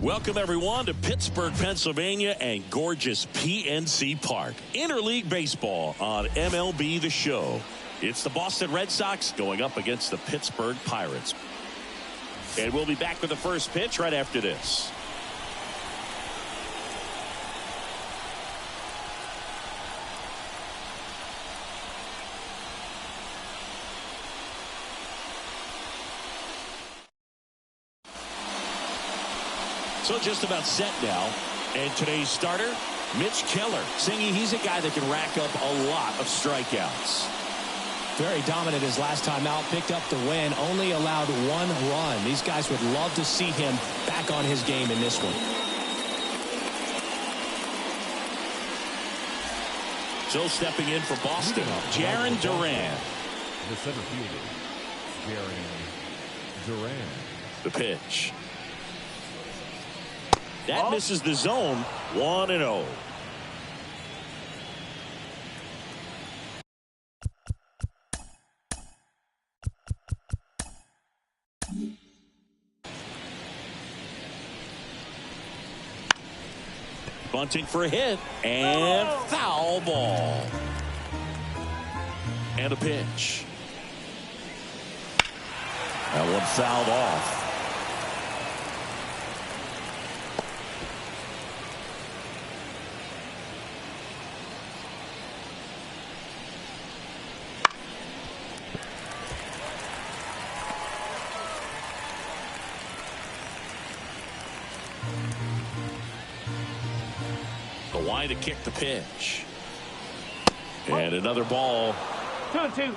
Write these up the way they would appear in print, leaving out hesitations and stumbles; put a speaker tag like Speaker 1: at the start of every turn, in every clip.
Speaker 1: Welcome, everyone, to Pittsburgh, Pennsylvania, and gorgeous PNC Park. Interleague Baseball on MLB The Show. It's the Boston Red Sox going up against the Pittsburgh Pirates. And we'll be back with the first pitch right after this. So just about set now. And today's starter, Mitch Keller. Singy, he's a guy that can rack up a lot of strikeouts.
Speaker 2: Very dominant his last time out. Picked up the win. Only allowed one run. These guys would love to see him back on his game in this one.
Speaker 1: So stepping in for Boston, Jarren Duran.
Speaker 3: The center fielder, Jarren Duran.
Speaker 1: The pitch. That misses the zone. 1-0. Bunting for a hit and foul ball. And a pitch. That one fouled off. To kick the pitch. And another ball.
Speaker 4: 2-2.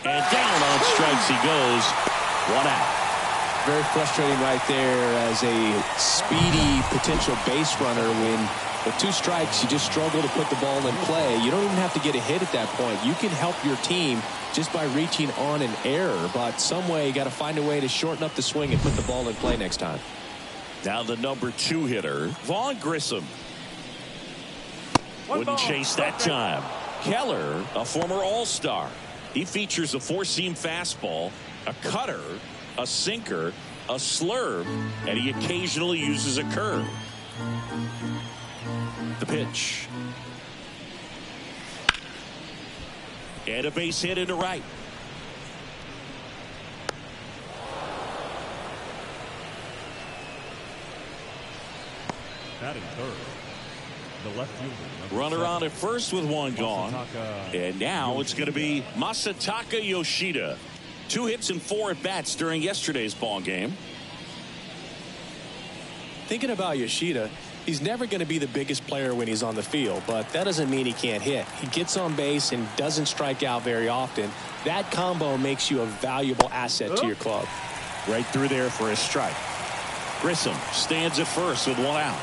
Speaker 1: And down on strikes he goes. 1 out.
Speaker 2: Very frustrating right there as a speedy potential base runner. When with 2 strikes you just struggle to put the ball in play. You don't even have to get a hit at that point. You can help your team just by reaching on an error, but some way you got to find a way to shorten up the swing and put the ball in play next time.
Speaker 1: Now the number 2 hitter, Vaughn Grissom. Wouldn't chase that time. Keller, a former All-Star. He features a 4-seam fastball, a cutter, a sinker, a slurve, and he occasionally uses a curve. The pitch. And a base hit into right.
Speaker 3: Batting third, the left fielder.
Speaker 1: Runner on at first with one gone. And now it's going to be Masataka Yoshida. 2 hits and 4 at bats during yesterday's ball game.
Speaker 2: Thinking about Yoshida, he's never going to be the biggest player when he's on the field, but that doesn't mean he can't hit. He gets on base and doesn't strike out very often. That combo makes you a valuable asset to your club.
Speaker 1: Right through there for a strike. Grissom stands at first with 1 out.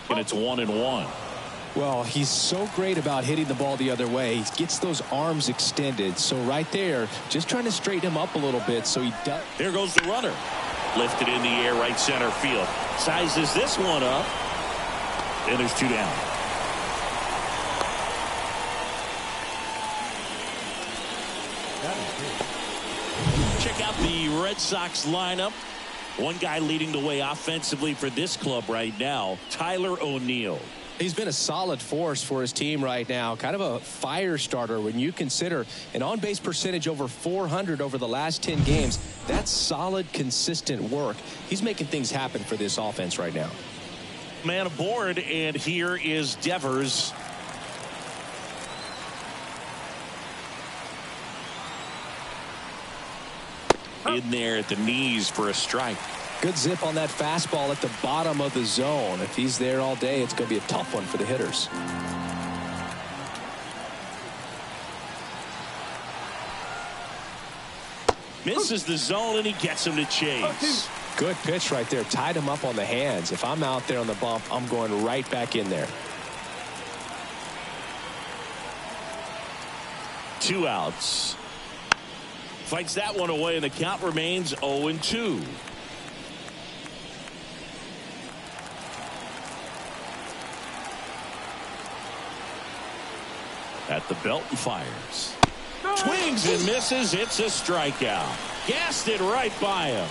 Speaker 1: And it's 1-1.
Speaker 2: Well, he's so great about hitting the ball the other way. He gets those arms extended. So right there, just trying to straighten him up a little bit so he does.
Speaker 1: There goes the runner. Lifted in the air, right center field. Sizes this one up. And there's 2 down. Check out the Red Sox lineup. One guy leading the way offensively for this club right now, Tyler O'Neill.
Speaker 2: He's been a solid force for his team right now. Kind of a fire starter when you consider an on-base percentage over 400 over the last 10 games. That's solid, consistent work. He's making things happen for this offense right now.
Speaker 1: Man aboard, and here is Devers. In there at the knees for a strike.
Speaker 2: Good zip on that fastball at the bottom of the zone. If he's there all day, it's going to be a tough one for the hitters.
Speaker 1: Misses the zone, and he gets him to chase.
Speaker 2: Good pitch right there. Tied him up on the hands. If I'm out there on the bump, I'm going right back in there.
Speaker 1: 2 outs. Fights that one away, and the count remains 0-2. At the belt and fires. Swings and misses. It's a strikeout. Gassed it right by him.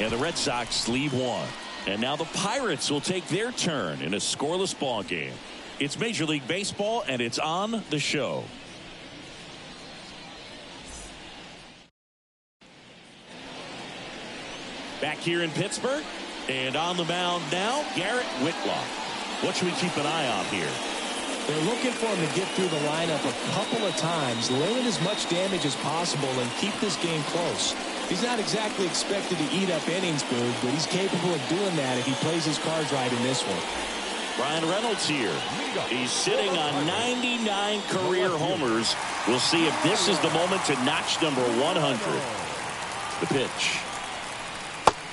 Speaker 1: And the Red Sox lead one. And now the Pirates will take their turn in a scoreless ball game. It's Major League Baseball, and it's on the show. Back here in Pittsburgh, and on the mound now, Garrett Whitlock. What should we keep an eye on here?
Speaker 2: They're looking for him to get through the lineup a couple of times, limit as much damage as possible, and keep this game close. He's not exactly expected to eat up innings, Boog, but he's capable of doing that if he plays his cards right in this one.
Speaker 1: Ryan Reynolds here. He's sitting on 99 career homers. We'll see if this is the moment to notch number 100. The pitch.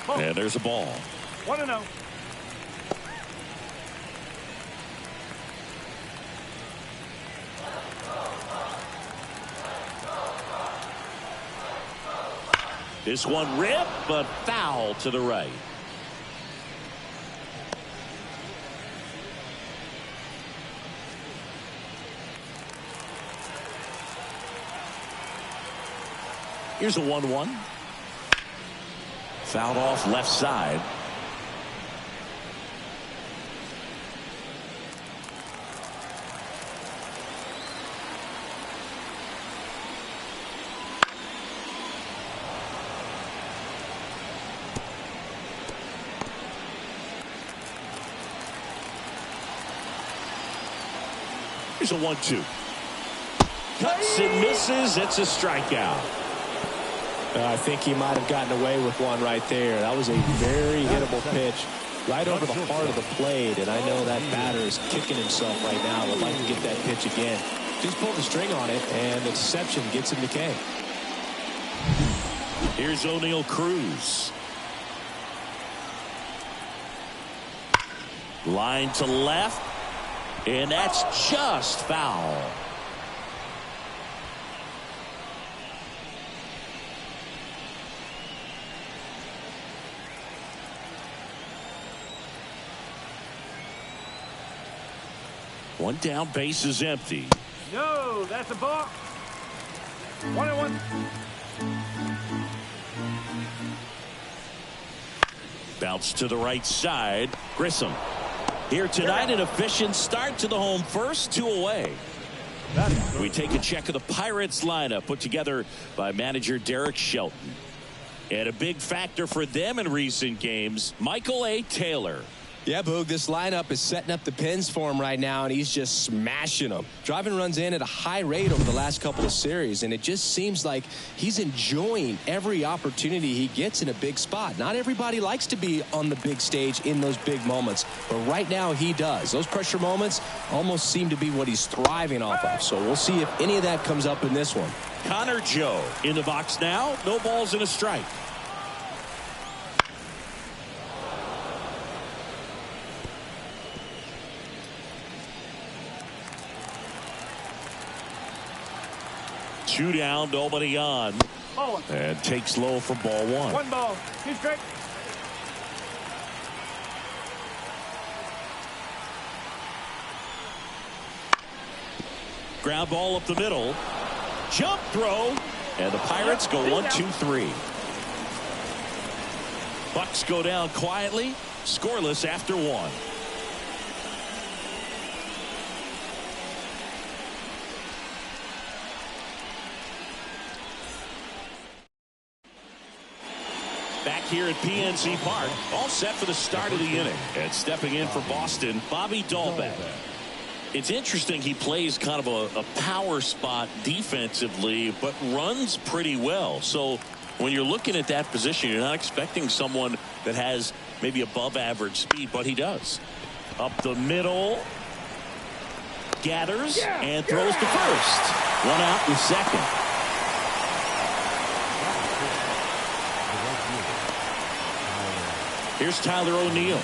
Speaker 1: And there's a ball.
Speaker 4: 1-0.
Speaker 1: This one ripped, but foul to the right. Here's a 1-1. Fouled off left side. Here's a 1-2. Cuts and misses. It's a strikeout.
Speaker 2: I think he might have gotten away with one right there. That was a very hittable pitch right over the heart of the plate, and I know that batter is kicking himself right now. Would like to get that pitch again. Just pulled the string on it, and the deception gets him to K.
Speaker 1: Here's O'Neal Cruz. Line to left, and that's just foul. One down, base is empty.
Speaker 4: No, that's a ball. 1-1.
Speaker 1: Bounce to the right side. Grissom. Here tonight, an efficient start to the home first, 2 away. We take a check of the Pirates lineup put together by manager Derek Shelton. And a big factor for them in recent games, Michael A. Taylor.
Speaker 2: Yeah, Boog, this lineup is setting up the pins for him right now, and he's just smashing them. Driving runs in at a high rate over the last couple of series, and it just seems like he's enjoying every opportunity he gets in a big spot. Not everybody likes to be on the big stage in those big moments, but right now he does. Those pressure moments almost seem to be what he's thriving off of, so we'll see if any of that comes up in this one.
Speaker 1: Connor Joe in the box now. No balls and a strike. Two down, nobody on. And takes low for ball one.
Speaker 4: 1 ball. 2 strike.
Speaker 1: Ground ball up the middle. Jump throw. And the Pirates go 1-2-3. Bucks go down quietly. Scoreless after 1. Back here at PNC Park, all set for the start of the inning. And stepping in for Boston, Bobby Dahlbeck. It's interesting he plays kind of a power spot defensively, but runs pretty well. So when you're looking at that position, you're not expecting someone that has maybe above average speed, but he does. Up the middle, gathers, and throws to first. 1 out in second. Here's Tyler O'Neill.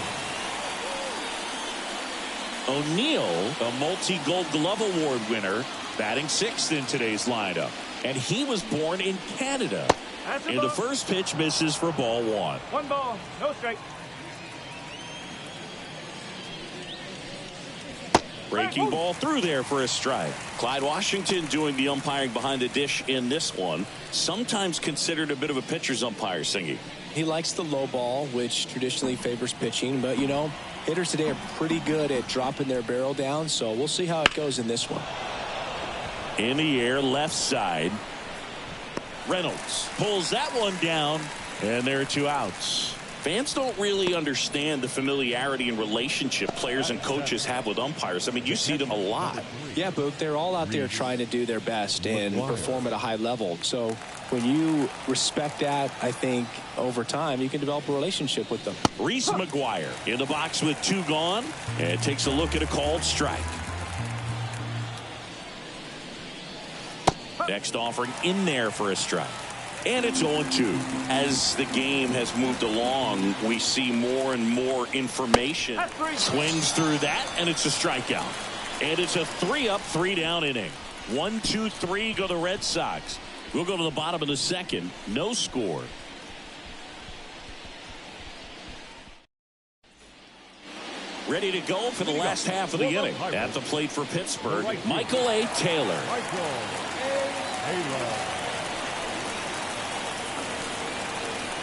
Speaker 1: O'Neill, a multi-Gold Glove Award winner, batting 6th in today's lineup. And he was born in Canada. And the first pitch misses for ball 1.
Speaker 4: 1 ball. No strike.
Speaker 1: Breaking ball through there for a strike. Clyde Washington doing the umpiring behind the dish in this one. Sometimes considered a bit of a pitcher's umpire, Singy.
Speaker 2: He likes the low ball, which traditionally favors pitching. But, you know, hitters today are pretty good at dropping their barrel down. So we'll see how it goes in this one.
Speaker 1: In the air, left side. Reynolds pulls that one down. And there are 2 outs. Fans don't really understand the familiarity and relationship players and coaches have with umpires. I mean, you see them a lot.
Speaker 2: Yeah, Boog, they're all out there trying to do their best and perform at a high level. So when you respect that, I think over time you can develop a relationship with them.
Speaker 1: Reese McGuire in the box with 2 gone and takes a look at a called strike. Next offering in there for a strike. And it's 0-2. As the game has moved along, we see more and more information. Swings through that, and it's a strikeout. And it's a 3-up, 3-down inning. 1, 2, 3 go the Red Sox. We'll go to the bottom of the second. No score. Ready to go for the last half of the inning. At the plate for Pittsburgh, Michael A. Taylor.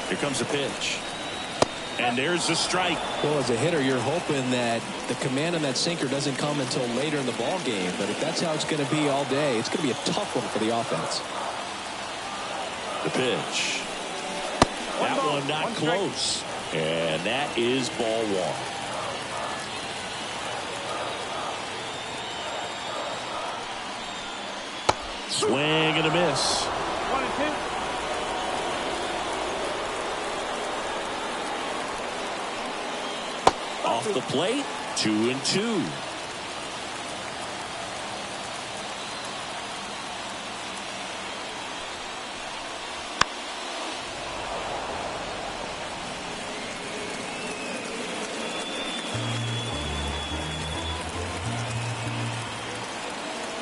Speaker 1: Here comes a pitch. And there's the strike.
Speaker 2: Well, as a hitter, you're hoping that the command on that sinker doesn't come until later in the ball game. But if that's how it's going to be all day, it's going to be a tough one for the offense.
Speaker 1: The pitch. That one not close. And that is ball 1. Swing and a miss.
Speaker 4: 1-2.
Speaker 1: Off the plate, 2-2.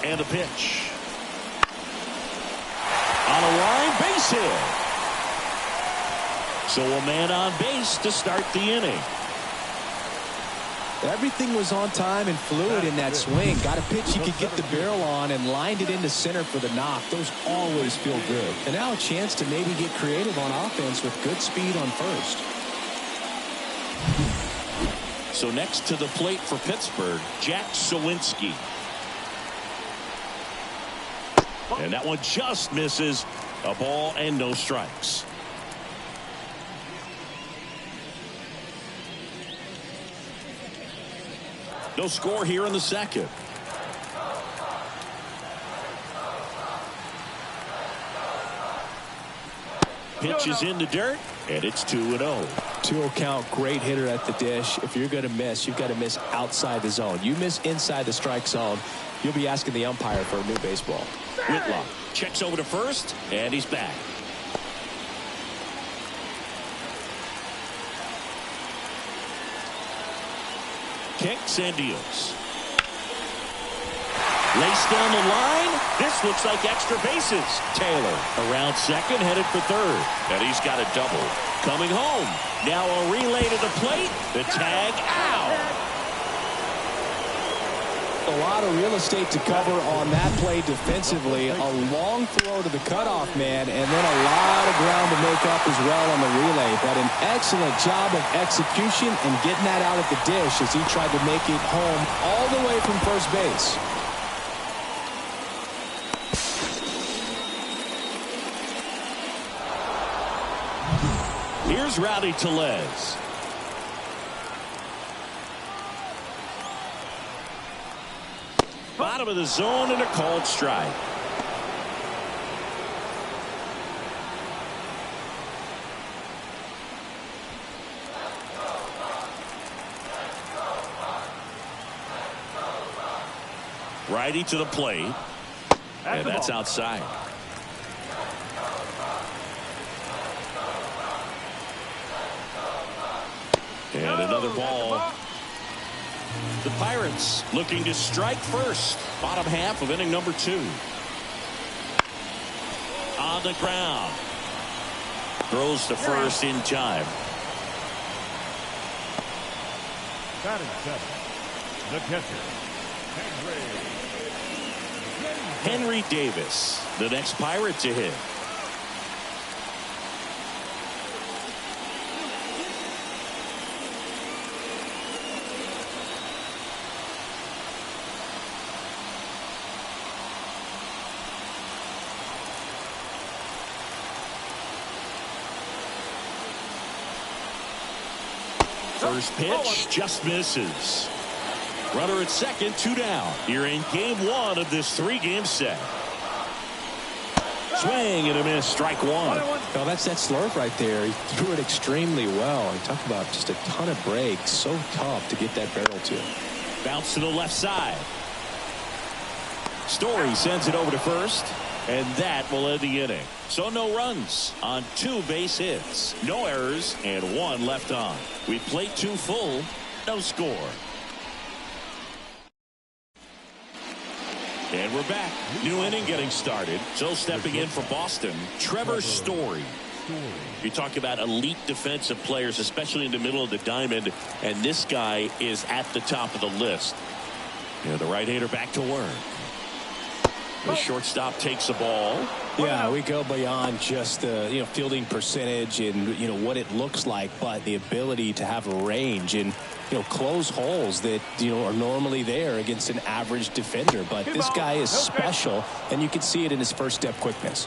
Speaker 1: And a pitch. On a line, base hit. So a man on base to start the inning.
Speaker 2: Everything was on time and fluid in that swing. Got a pitch he could get the barrel on and lined it into center for the knock. Those always feel good. And now a chance to maybe get creative on offense with good speed on first.
Speaker 1: So next to the plate for Pittsburgh, Jack Sawinski. And that one just misses. A ball and no strikes. No score here in the second. Pitch is in the dirt, and it's 2-0.
Speaker 2: 2-0 count, great hitter at the dish. If you're going to miss, you've got to miss outside the zone. You miss inside the strike zone, you'll be asking the umpire for a new baseball.
Speaker 1: Whitlock checks over to first, and he's back. Kicks and deals. Laced down the line. This looks like extra bases. Taylor around second, headed for third. And he's got a double. Coming home. Now a relay to the plate. The tag out.
Speaker 2: A lot of real estate to cover on that play defensively. A long throw to the cutoff man, and then a lot of ground to make up as well on the relay. But an excellent job of execution and getting that out at the dish as he tried to make it home all the way from first base.
Speaker 1: Here's Rowdy Tellez. Bottom of the zone and a called strike. Righty to the plate. And that's outside. And another ball. The Pirates looking to strike first. Bottom half of inning number 2. On the ground. Throws to first in time.
Speaker 3: Batting 7, the catcher,
Speaker 1: Henry Davis, the next Pirate to hit. First pitch just misses. Runner at second, 2 down. You're in game 1 of this 3-game set. Swing and a miss, strike 1.
Speaker 2: Well, that's that slurve right there. He threw it extremely well. You talk about just a ton of breaks. So tough to get that barrel to.
Speaker 1: Bounce to the left side. Story sends it over to first, and that will end the inning. So no runs on 2 base hits, no errors, and 1 left on. We played 2 full, no score. And we're back. New inning getting started. So stepping in for Boston, Trevor Story. You talk about elite defensive players, especially in the middle of the diamond, and this guy is at the top of the list. Yeah, the right-hander back to work. The shortstop takes the ball.
Speaker 2: Yeah, we go beyond just the fielding percentage and what it looks like, but the ability to have a range and close holes that are normally there against an average defender. But this guy is special, and you can see it in his first step quickness.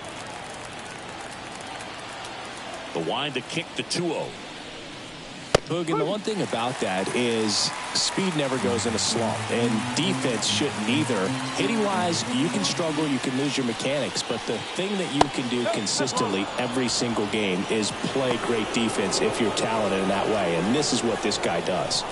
Speaker 1: The wind to kick the 2-0.
Speaker 2: Boog, and the one thing about that is speed never goes in a slump, and defense shouldn't either. Hitting-wise, you can struggle, you can lose your mechanics, but the thing that you can do consistently every single game is play great defense if you're talented in that way, and this is what this guy does.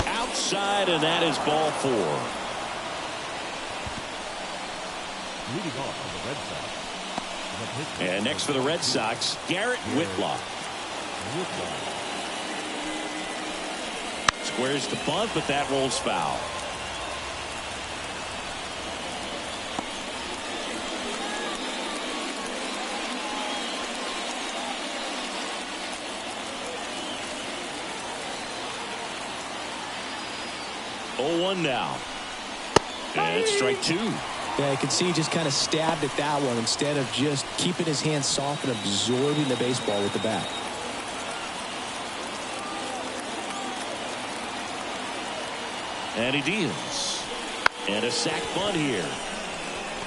Speaker 1: Outside, and that is ball 4.
Speaker 3: Leading off for the Red Sox.
Speaker 1: And next for the Red Sox, Garrett Whitlock. Squares the bunt, but that rolls foul. Oh, 1 now. And strike 2.
Speaker 2: Yeah, you can see he just kind of stabbed at that one instead of just keeping his hands soft and absorbing the baseball with the bat.
Speaker 1: And he deals. And a sac bunt here.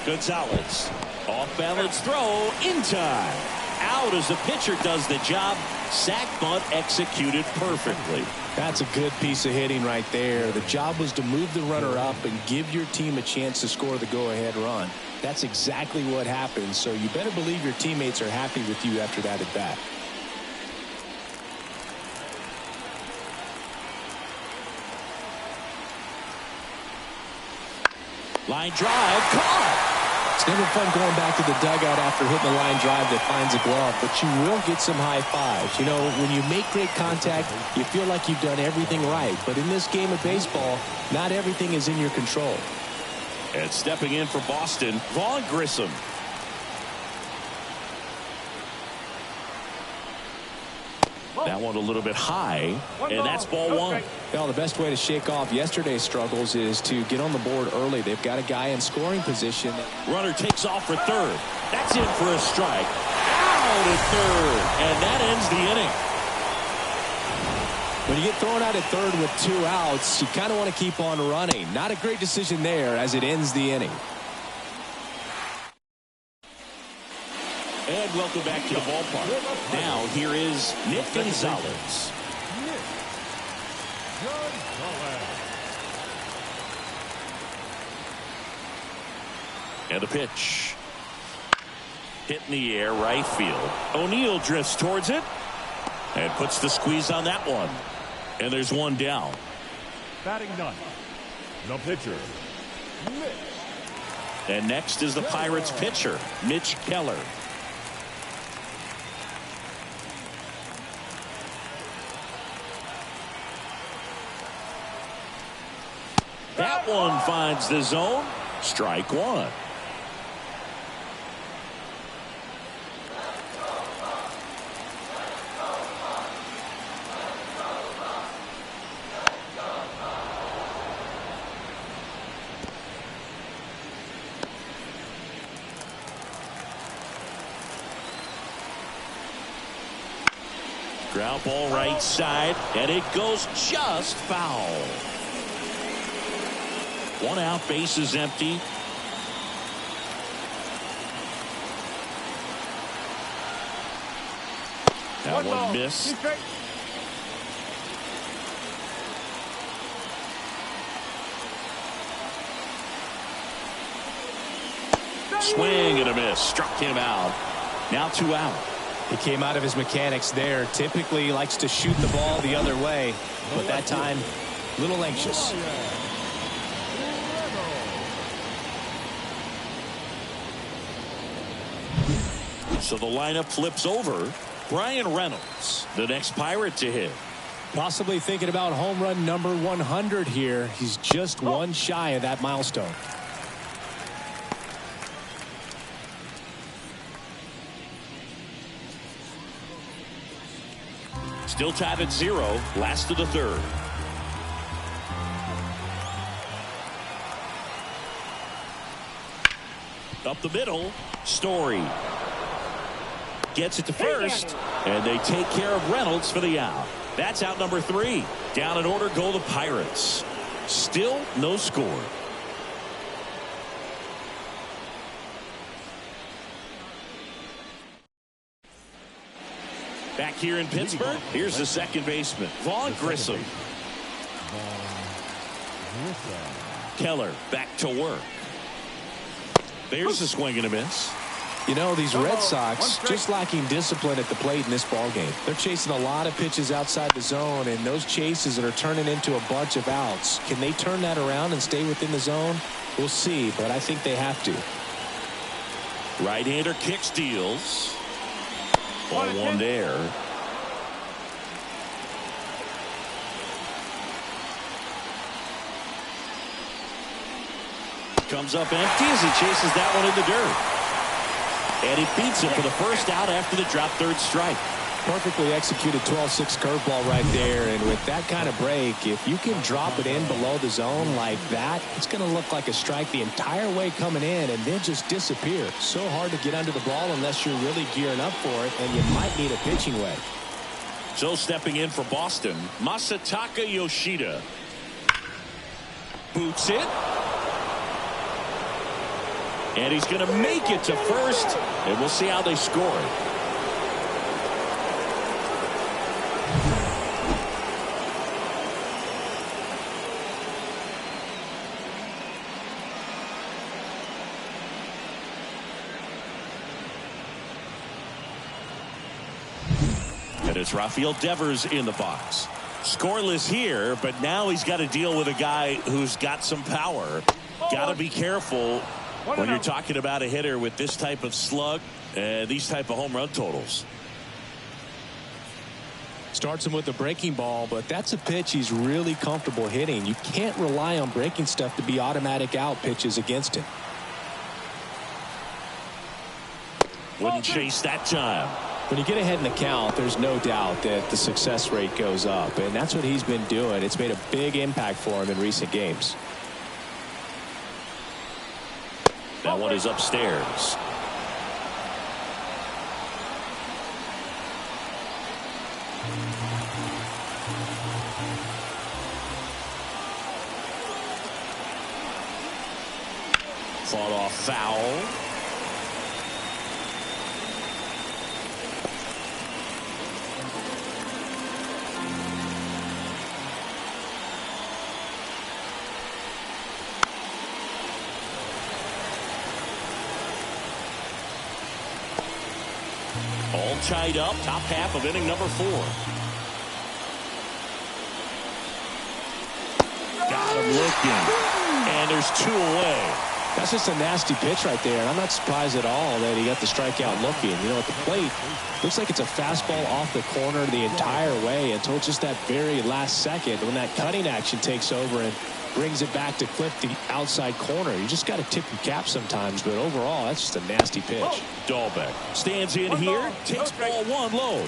Speaker 1: Gonzalez. Off balance throw in time. Out as the pitcher does the job. Sac bunt executed perfectly.
Speaker 2: That's a good piece of hitting right there. The job was to move the runner up and give your team a chance to score the go-ahead run. That's exactly what happened, so you better believe your teammates are happy with you after that at bat.
Speaker 1: Line drive, caught.
Speaker 2: It's never fun going back to the dugout after hitting a line drive that finds a glove, but you will get some high fives. When you make great contact, you feel like you've done everything right. But in this game of baseball, not everything is in your control.
Speaker 1: And stepping in for Boston, Vaughn Grissom. That one a little bit high, and that's ball 1.
Speaker 2: Well, the best way to shake off yesterday's struggles is to get on the board early. They've got a guy in scoring position.
Speaker 1: Runner takes off for third. That's in for a strike. Out at third, and that ends the inning.
Speaker 2: When you get thrown out at third with 2 outs, you kind of want to keep on running. Not a great decision there as it ends the inning.
Speaker 1: And welcome back to the ballpark. Now here is Nick Gonzalez. And a pitch. Hit in the air, right field. O'Neill drifts towards it and puts the squeeze on that one. And there's 1 down.
Speaker 3: Batting 9. The pitcher, Mitch.
Speaker 1: And next is the Pirates pitcher, Mitch Keller. That one finds the zone. Strike one. Ground ball right side, and it goes just foul. One out, base is empty. That one missed. Swing and a miss. Struck him out. Now 2 out.
Speaker 2: He came out of his mechanics there. Typically he likes to shoot the ball the other way, but that time a little anxious.
Speaker 1: So the lineup flips over. Brian Reynolds, the next Pirate to hit.
Speaker 2: Possibly thinking about home run number 100 here. He's just one shy of that milestone.
Speaker 1: Still tied at 0. Last of the third. Up the middle. Story gets it to first, and they take care of Reynolds for the out. That's out number 3. Down in order go the Pirates. Still no score. Back here in Pittsburgh, here's the second baseman, Vaughn Grissom. Keller back to work. There's a swing and a miss.
Speaker 2: You know, these Red Sox just lacking discipline at the plate in this ball game. They're chasing a lot of pitches outside the zone, and those chases that are turning into a bunch of outs. Can they turn that around and stay within the zone? We'll see, but I think they have to.
Speaker 1: Right-hander kick steals. Ball one there. Comes up empty as he chases that one in the dirt. And he beats it for the first out after the drop third strike.
Speaker 2: Perfectly executed 12-6 curveball right there, and with that kind of break, if you can drop it in below the zone like that, it's going to look like a strike the entire way coming in and then just disappear. So hard to get under the ball unless you're really gearing up for it, and you might need a pitching wedge.
Speaker 1: So stepping in for Boston, Masataka Yoshida. Boots it. And he's going to make it to first, and we'll see how they score it. And it's Rafael Devers in the box. Scoreless here, but now he's got to deal with a guy who's got some power. Got to be careful when you're talking about a hitter with this type of slug and these type of home run totals.
Speaker 2: Starts him with a breaking ball, but that's a pitch he's really comfortable hitting. You can't rely on breaking stuff to be automatic out pitches against him.
Speaker 1: Wouldn't chase that time.
Speaker 2: When you get ahead in the count, there's no doubt that the success rate goes up, and that's what he's been doing. It's made a big impact for him in recent games.
Speaker 1: That one is upstairs. Fought off foul. All tied up, top half of inning number 4. Got him looking. And there's 2 away.
Speaker 2: That's just a nasty pitch right there, and I'm not surprised at all that he got the strikeout looking. You know, at the plate, looks like it's a fastball off the corner the entire way until just that very last second when that cutting action takes over and brings it back to clip the outside corner. You just got to tip your cap sometimes, but overall, that's just a nasty pitch.
Speaker 1: Dahlbeck stands in here, takes ball one low.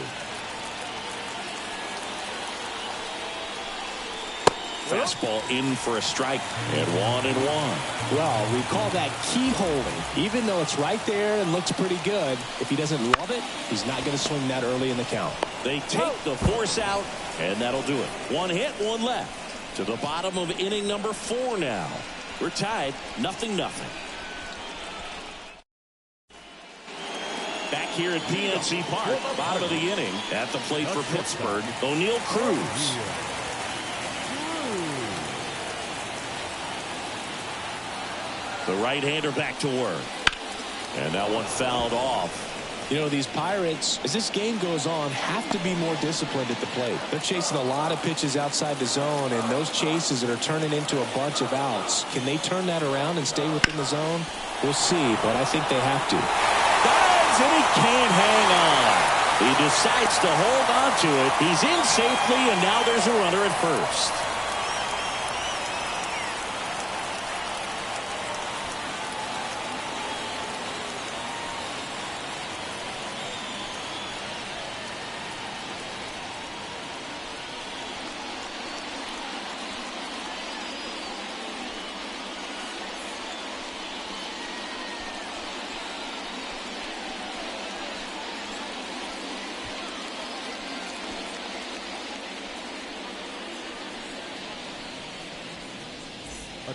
Speaker 1: Fastball in for a strike, and 1-1.
Speaker 2: Well, we call that keyholing. Even though it's right there and looks pretty good, if he doesn't love it, he's not going to swing that early in the count.
Speaker 1: They take the force out, and that'll do it. One hit, one left. To the bottom of inning number 4 now. We're tied, 0-0. Back here at PNC Park, bottom of the inning. At the plate for Pittsburgh, O'Neal Cruz. The right-hander back to work. And that one fouled off.
Speaker 2: You know, these Pirates, as this game goes on, have to be more disciplined at the plate. They're chasing a lot of pitches outside the zone, and those chases that are turning into a bunch of outs, can they turn that around and stay within the zone? We'll see, but I think they have to.
Speaker 1: Dives, and he can't hang on. He decides to hold on to it. He's in safely, and now there's a runner at first.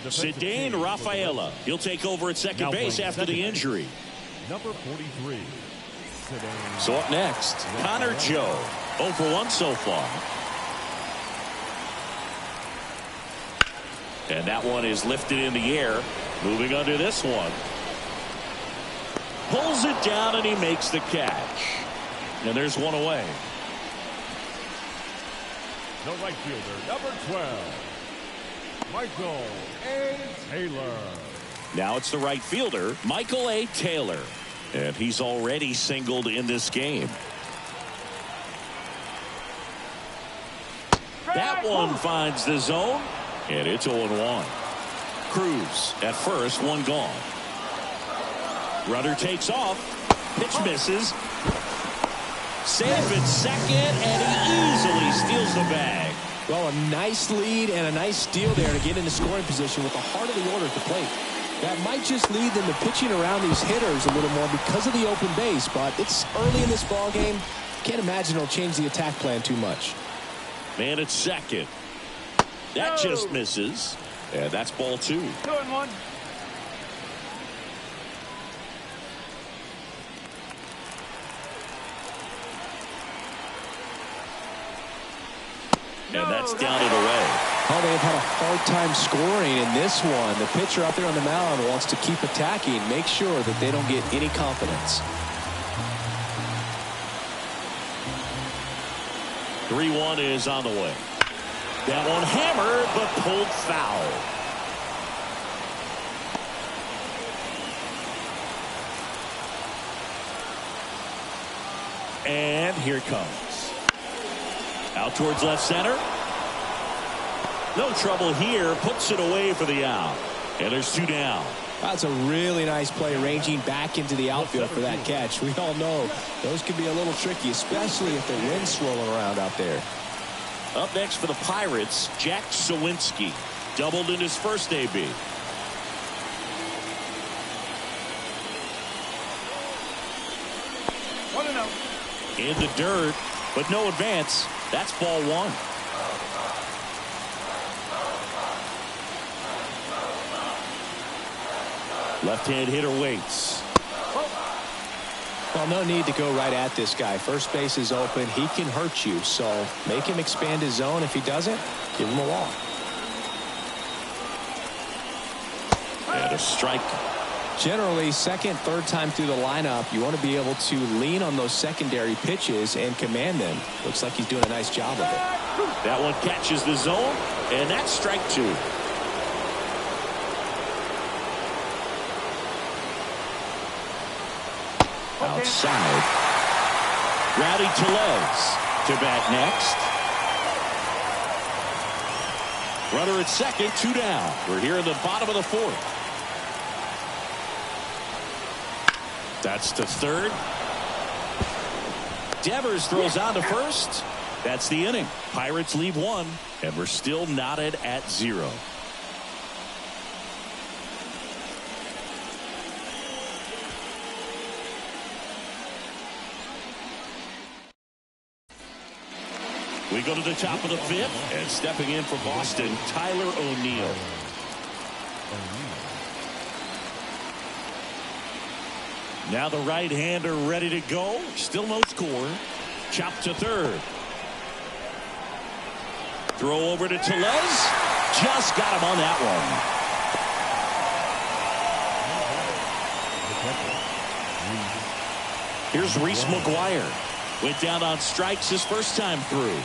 Speaker 1: Zidane Rafaela. He'll take over at second base after the injury.
Speaker 3: Number 43.
Speaker 1: So up next, Connor Joe. 0 for 1 so far. And that one is lifted in the air. Moving under this one. Pulls it down and he makes the catch. And there's one away.
Speaker 3: The right fielder, number 12. Michael A. Taylor.
Speaker 1: Now it's the right fielder, Michael A. Taylor. And he's already singled in this game. That one finds the zone, and it's 0-1. Cruz at first, one gone. Runner takes off. Pitch misses. Safe at second, and he easily steals the bag.
Speaker 2: Well, a nice lead and a nice steal there to get into scoring position with the heart of the order at the plate. That might just lead them to pitching around these hitters a little more because of the open base, but it's early in this ball game. Can't imagine it'll change the attack plan too much.
Speaker 1: Man at second. That just misses. And that's ball 2.
Speaker 4: 2-1.
Speaker 1: And that's down and away.
Speaker 2: Oh, they've had a hard time scoring in this one. The pitcher out there on the mound wants to keep attacking, make sure that they don't get any confidence.
Speaker 1: 3-1 is on the way. That one hammered, but pulled foul. And here it comes. Out towards left center. No trouble here. Puts it away for the out. And there's 2 down.
Speaker 2: That's a really nice play, ranging back into the outfield for that catch. We all know those can be a little tricky, especially if the wind's swirling around out there.
Speaker 1: Up next for the Pirates, Jack Sawinski. Doubled in his first AB. In the dirt, but no advance. That's ball 1. Left-hand hitter waits.
Speaker 2: Well, no need to go right at this guy. First base is open. He can hurt you, so make him expand his zone. If he doesn't, give him a walk.
Speaker 1: And a strike.
Speaker 2: Generally, second, third time through the lineup, you want to be able to lean on those secondary pitches and command them. Looks like he's doing a nice job of it.
Speaker 1: That one catches the zone, and that's strike 2. outside. Rowdy Tellez to bat next. Runner at second, 2 down. We're here in the bottom of the 4th. That's to third. Devers throws on to first. That's the inning. Pirates leave 1, and we're still knotted at 0. We go to the top of the 5th, and stepping in for Boston, Tyler O'Neill. Now the right-hander ready to go. Still no score. Chop to third. Throw over to Tellez. Just got him on that one. Here's Reese McGuire. Went down on strikes his first time through.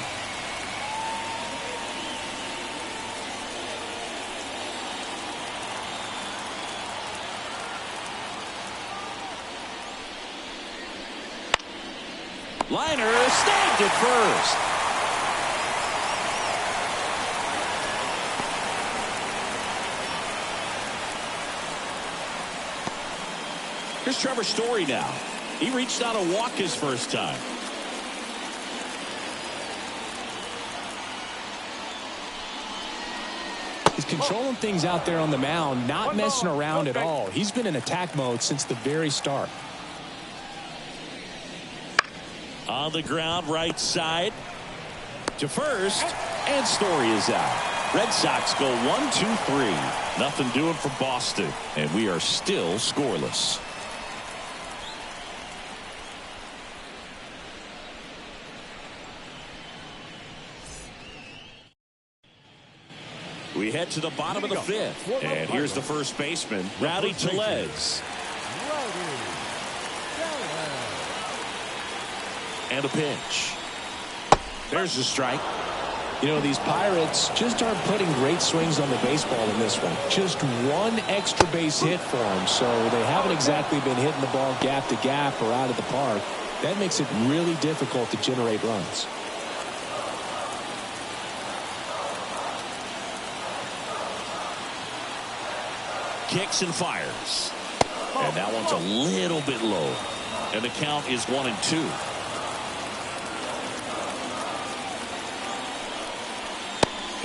Speaker 1: Liner snagged at first. Here's Trevor Story now. He reached out a walk his first time.
Speaker 2: He's controlling things out there on the mound, not messing around at all. He's been in attack mode since the very start.
Speaker 1: On the ground, right side to first, and Story is out. Red Sox go 1-2-3. Nothing doing for Boston, and we are still scoreless. We head to the bottom of the 5th, and here's the first baseman, Rowdy Tellez. And a pitch. There's the strike.
Speaker 2: You know, these Pirates just aren't putting great swings on the baseball in this one. Just one extra base hit for them, so they haven't exactly been hitting the ball gap to gap or out of the park. That makes it really difficult to generate runs.
Speaker 1: Kicks and fires. And that one's a little bit low. And the count is 1-2.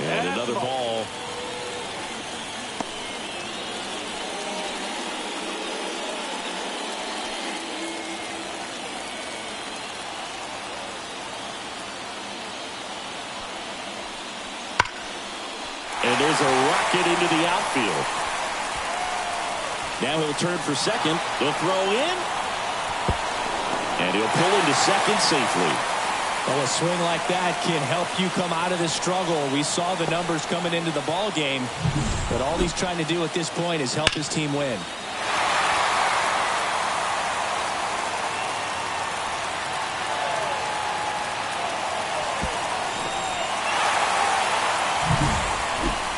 Speaker 1: And another ball. And there's a rocket into the outfield. Now he'll turn for second. He'll throw in. And he'll pull into second safely.
Speaker 2: Well, a swing like that can help you come out of this struggle. We saw the numbers coming into the ball game, but all he's trying to do at this point is help his team win.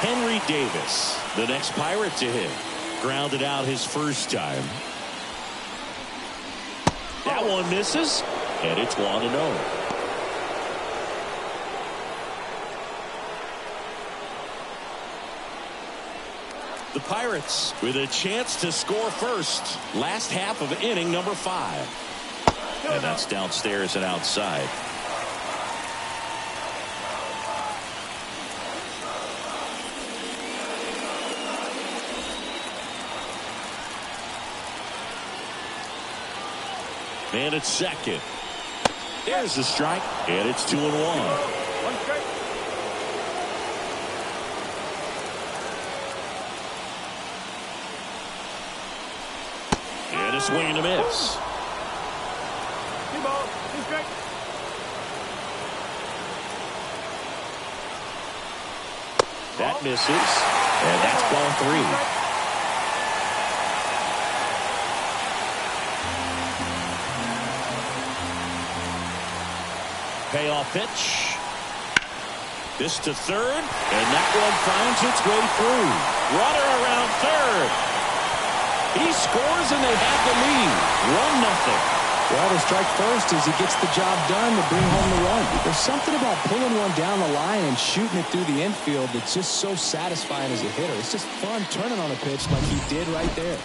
Speaker 1: Henry Davis, the next Pirate to hit. Grounded out his first time. That one misses, and it's 1-0. The Pirates with a chance to score first. Last half of inning number 5. And that's downstairs and outside. Man at second. There's the strike, and it's 2-1.
Speaker 4: One strike.
Speaker 1: And a swing and a miss.
Speaker 4: 2 balls, 2 strikes.
Speaker 1: That misses, and that's ball 3. Payoff pitch. This to third, and that one finds its way through. Runner around third. He scores, and they have the lead. 1-0.
Speaker 2: Well, the strike first as he gets the job done to bring home the run. There's something about pulling one down the line and shooting it through the infield that's just so satisfying as a hitter. It's just fun turning on a pitch like he did right there.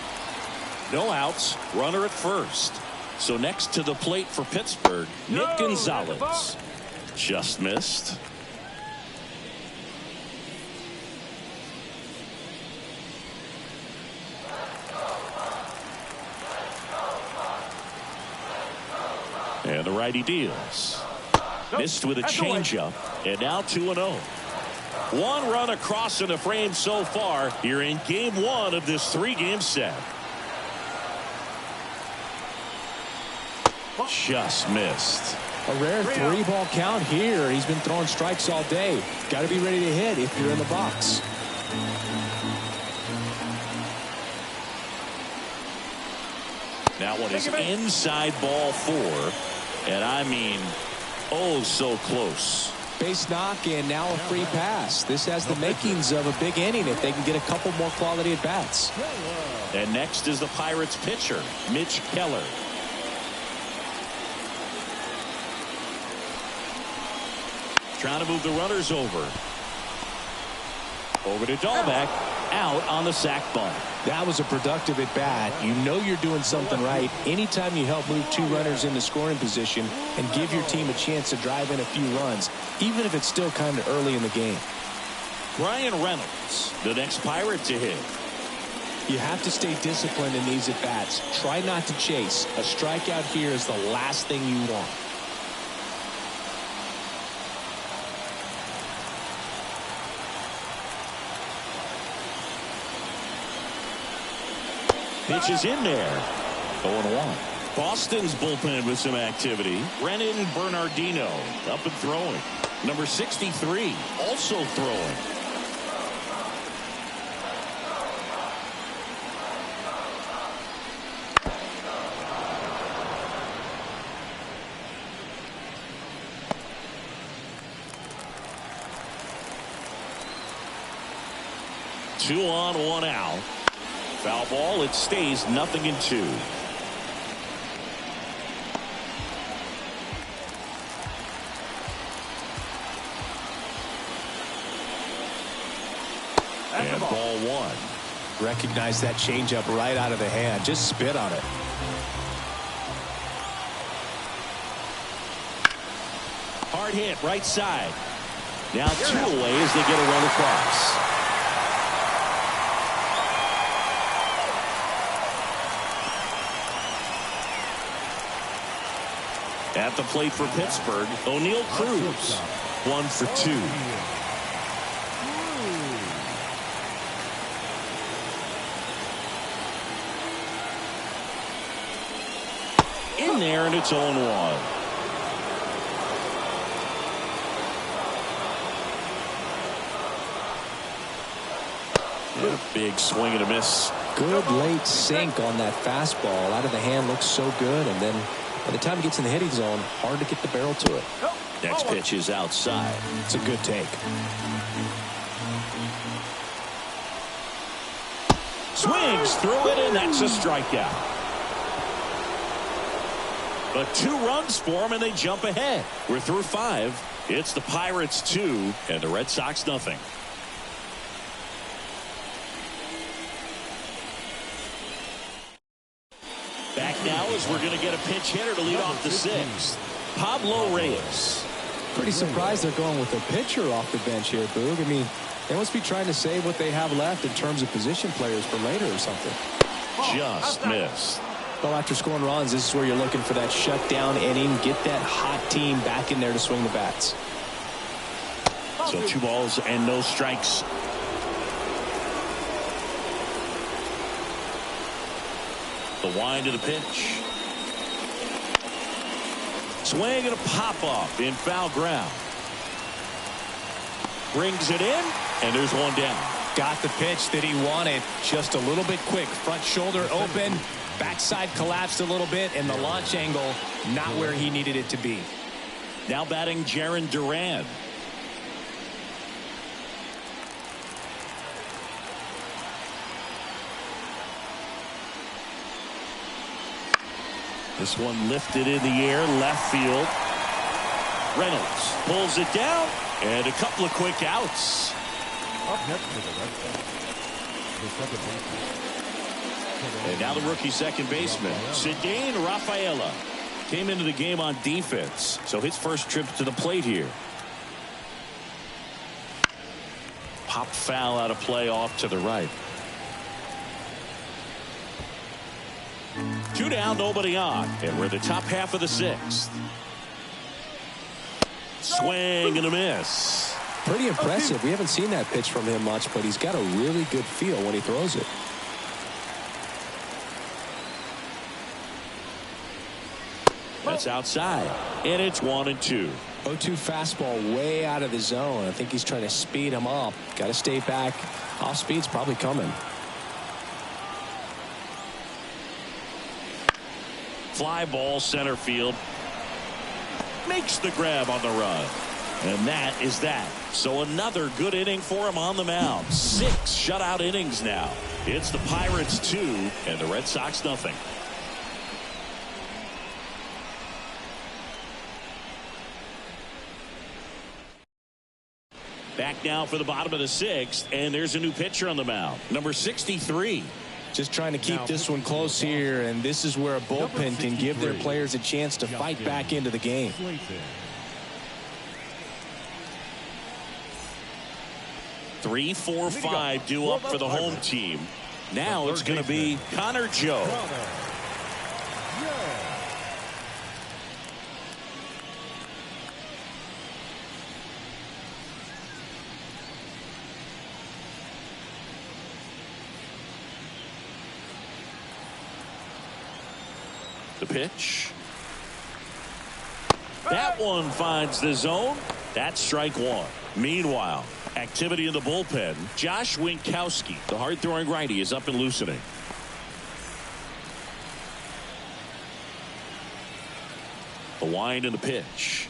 Speaker 1: No outs, runner at first. So next to the plate for Pittsburgh, Nick Gonzalez. Just missed. And the righty deals. Missed with a changeup. And now 2-0. One run across in the frame so far here in game one of this three-game set. Just missed.
Speaker 2: A rare three-ball count here. He's been throwing strikes all day. Got to be ready to hit if you're in the box.
Speaker 1: That one is inside ball four. And I mean, oh, so close.
Speaker 2: Base knock and now a free pass. This has the makings of a big inning if they can get a couple more quality at bats.
Speaker 1: And next is the Pirates pitcher, Mitch Keller. Trying to move the runners over. Over to Dahlbeck. Out on the sac bunt.
Speaker 2: That was a productive at bat. You know you're doing something right anytime you help move two runners into scoring position and give your team a chance to drive in a few runs, even if it's still kind of early in the game.
Speaker 1: Brian Reynolds, the next Pirate to hit.
Speaker 2: You have to stay disciplined in these at bats. Try not to chase. A strikeout here is the last thing you want.
Speaker 1: Pitch is in there. 0-1. Boston's bullpen with some activity. Brennan Bernardino up and throwing. Number 63 also throwing. Two on, one out. Foul ball. It stays 0-2. And ball one.
Speaker 2: Recognize that changeup right out of the hand. Just spit on it.
Speaker 1: Hard hit right side. Now 2 away as they get a run across. At the plate for Pittsburgh, O'Neal Cruz, 1 for 2. In there, and it's 0-1. Big swing and a miss.
Speaker 2: Good late sink on that fastball. Out of the hand looks so good, and then by the time it gets in the hitting zone, hard to get the barrel to it.
Speaker 1: Next pitch is outside.
Speaker 2: It's a good take.
Speaker 1: Swings through it, and that's a strikeout. But 2 runs for them, and they jump ahead. We're through 5. It's the Pirates 2 and the Red Sox nothing. Back now as we're going to get a pinch hitter to lead off the 6th. Pablo Reyes.
Speaker 2: Pretty surprised they're going with a pitcher off the bench here, Boog. I mean, they must be trying to save what they have left in terms of position players for later or something.
Speaker 1: Just missed.
Speaker 2: Well, after scoring runs, this is where you're looking for that shutdown inning. Get that hot team back in there to swing the bats.
Speaker 1: So 2 balls and no strikes. The wind of the pitch. Swing and a pop up in foul ground. Brings it in, and there's one down.
Speaker 2: Got the pitch that he wanted. Just a little bit quick. Front shoulder open. Backside collapsed a little bit, and the launch angle not where he needed it to be.
Speaker 1: Now batting Jarren Duran. This one lifted in the air, left field. Reynolds pulls it down, and a couple of quick outs.
Speaker 3: Up next for the Red Sox, the second baseman.
Speaker 1: And now the rookie second baseman, Ceddanne Rafaela, came into the game on defense, so his first trip to the plate here. Popped foul out of play off to the right. 2 down, nobody on, and we're in the top half of the 6th. Swing and a miss.
Speaker 2: Pretty impressive. We haven't seen that pitch from him much, but he's got a really good feel when he throws it.
Speaker 1: That's outside, and it's 1-2.
Speaker 2: 0-2 fastball way out of the zone. I think he's trying to speed him up. Got to stay back. Off speed's probably coming.
Speaker 1: Fly ball center field. Makes the grab on the run. And that is that. So another good inning for him on the mound. 6 shutout innings now. It's the Pirates 2 and the Red Sox nothing. Back now for the bottom of the 6th, and there's a new pitcher on the mound. Number 63.
Speaker 2: Just trying to keep this one close here, and this is where a bullpen can give their players a chance to fight back into the game.
Speaker 1: 3, 4, 5 due up for the home team. Now it's going to be Connor Joe. The pitch. That one finds the zone. That's strike 1. Meanwhile, activity in the bullpen. Josh Winkowski, the hard-throwing righty, is up and loosening. The wind and the pitch.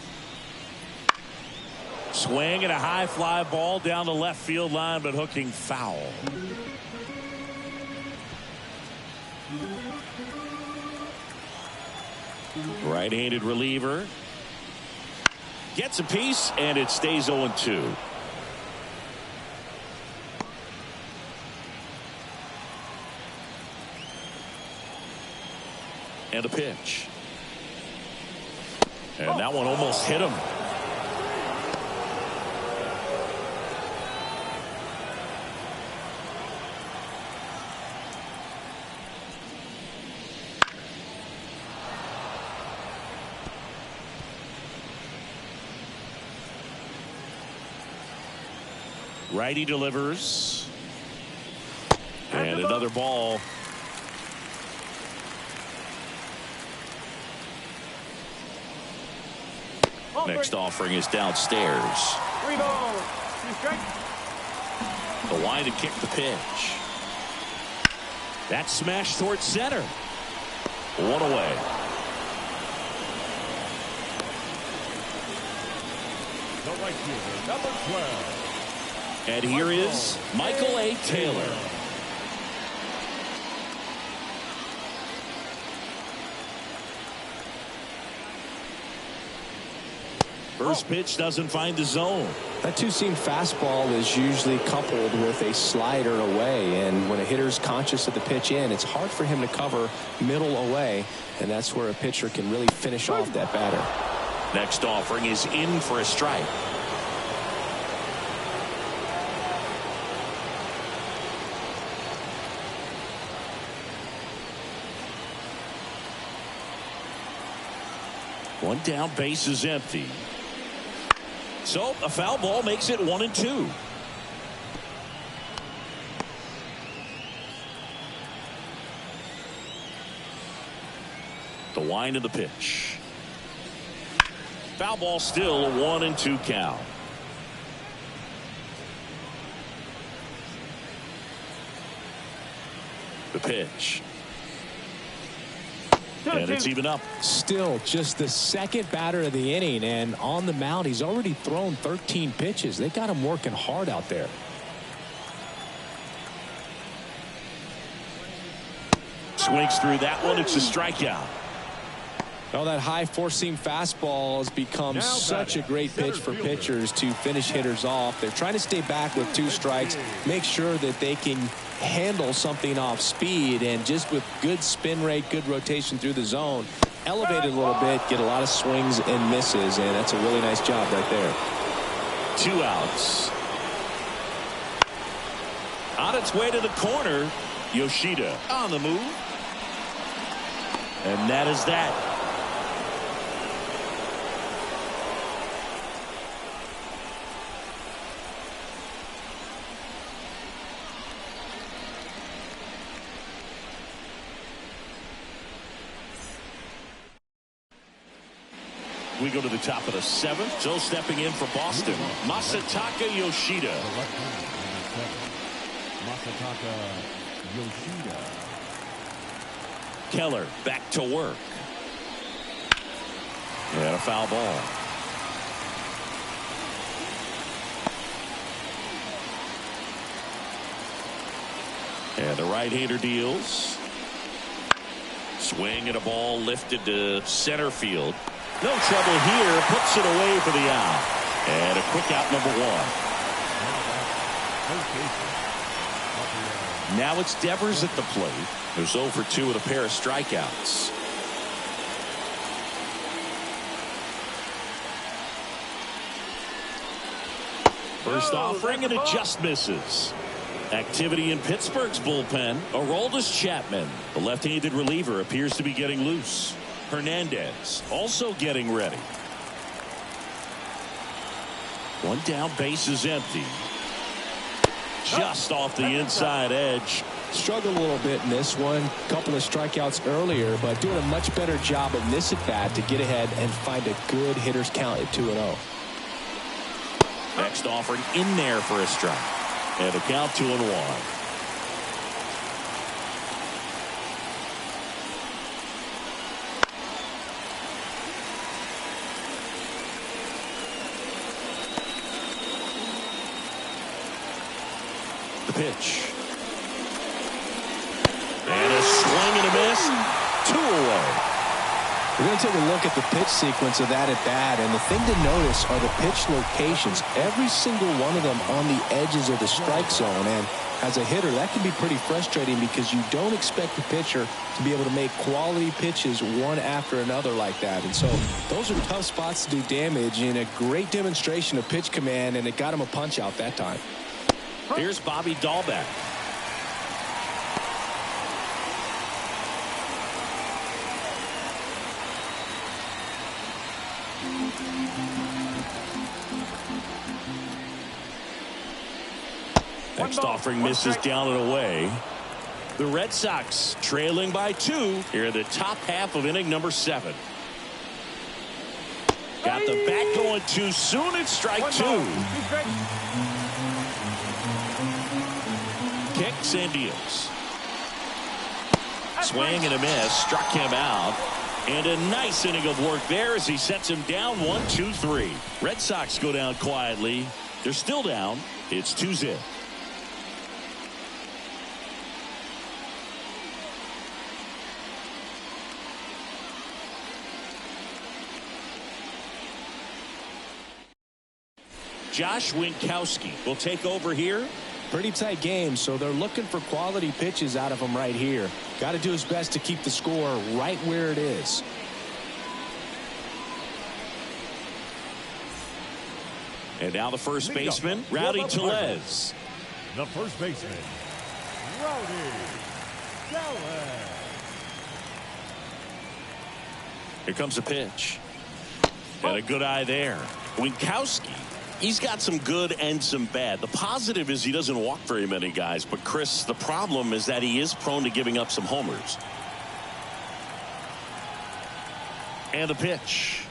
Speaker 1: Swing and a high fly ball down the left field line, but hooking foul. Right-handed reliever. Gets a piece, and it stays 0-2. And a pitch. And that one almost hit him. Righty delivers. And another ball. Next offering is downstairs.
Speaker 4: 3 balls, 2 strikes.
Speaker 1: The wind and kick the pitch. That smash towards center. 1 away.
Speaker 3: The right fielder, number 12.
Speaker 1: And here is Michael A. Taylor. First pitch doesn't find the zone.
Speaker 2: That two-seam fastball is usually coupled with a slider away, and when a hitter's conscious of the pitch in, it's hard for him to cover middle away, and that's where a pitcher can really finish off that batter.
Speaker 1: Next offering is in for a strike. One down, base is empty. So a foul ball makes it 1-2. The wind of the pitch. Foul ball, still a 1-2 count. The pitch. And it's even up.
Speaker 2: Still just the second batter of the inning, and on the mound he's already thrown 13 pitches. They got him working hard out there.
Speaker 1: Swings through that one. It's a strikeout.
Speaker 2: Well, that high four-seam fastball has become such a great pitch for pitchers to finish hitters off. They're trying to stay back with 2 strikes, make sure that they can handle something off speed, and just with good spin rate, good rotation through the zone, elevate it a little bit, get a lot of swings and misses, and that's a really nice job right there.
Speaker 1: 2 outs. On its way to the corner, Yoshida on the move. And that is that. We go to the top of the 7th. So stepping in for Boston, Masataka Yoshida.
Speaker 3: Masataka Yoshida.
Speaker 1: Keller back to work. And a foul ball. And the right-hander deals. Swing and a ball lifted to center field. No trouble here. Puts it away for the out. And a quick out, number 1. Now it's Devers at the plate, who's 0 for 2 with a pair of strikeouts. First offering, and it just misses. Activity in Pittsburgh's bullpen. Aroldis Chapman, the left-handed reliever, appears to be getting loose. Hernandez also getting ready. 1 down, base is empty. Just off the inside edge.
Speaker 2: Struggled a little bit in this one. Couple of strikeouts earlier, but doing a much better job in this at-bat to get ahead and find a good hitter's count at 2-0.
Speaker 1: Next offering in there for a strike. And the count 2-1. The pitch. And a swing and a miss. 2 away.
Speaker 2: We're going to take a look at the pitch sequence of that at-bat, and the thing to notice are the pitch locations. Every single one of them on the edges of the strike zone, and as a hitter, that can be pretty frustrating because you don't expect the pitcher to be able to make quality pitches one after another like that. And so those are tough spots to do damage, and a great demonstration of pitch command, and it got him a punch out that time.
Speaker 1: Here's Bobby Dahlbeck. Next offering misses down and away. The Red Sox trailing by 2 here in the top half of inning number 7. Got the bat going too soon. It's strike 2. Kicks and deals. Swing and a miss. Struck him out. And a nice inning of work there as he sets him down 1-2-3. Red Sox go down quietly. They're still down. It's 2-0. Josh Winkowski will take over here.
Speaker 2: Pretty tight game, so they're looking for quality pitches out of him right here. Got to do his best to keep the score right where it is.
Speaker 1: And now the first baseman, Rowdy Tellez.
Speaker 3: The first baseman, Rowdy Tellez.
Speaker 1: Here comes a pitch. And a good eye there. Winkowski. He's got some good and some bad. The positive is he doesn't walk very many guys. But, Chris, the problem is that he is prone to giving up some homers. And the pitch.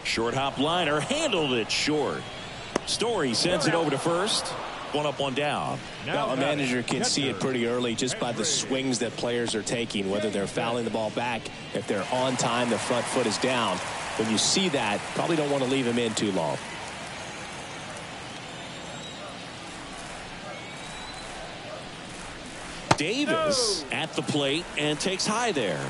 Speaker 1: Short hop liner. Handled it short. Story sends it over to first. 1 up, 1 down.
Speaker 2: Now a manager can see it pretty early just by the swings that players are taking, whether they're fouling the ball back, if they're on time, the front foot is down. When you see that, probably don't want to leave him in too long.
Speaker 1: Davis at the plate and takes high there.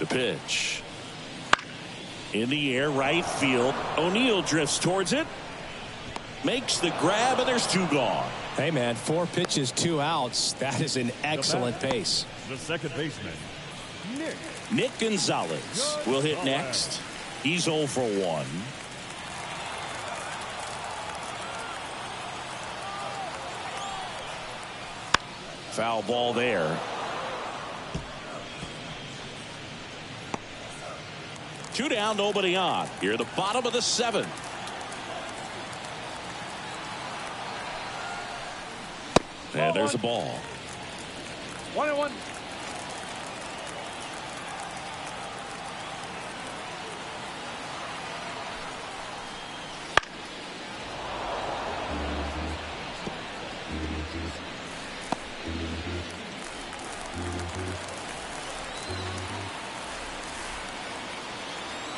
Speaker 1: The pitch. In the air, right field. O'Neill drifts towards it. Makes the grab, and there's 2 gone.
Speaker 2: Hey, man, 4 pitches, 2 outs. That is an excellent pace.
Speaker 3: The second baseman,
Speaker 1: Nick Gonzalez will hit next. He's 0 for 1. Foul ball there. 2 down, nobody on. Here at the bottom of the 7th. And there's a ball.
Speaker 4: 1-1.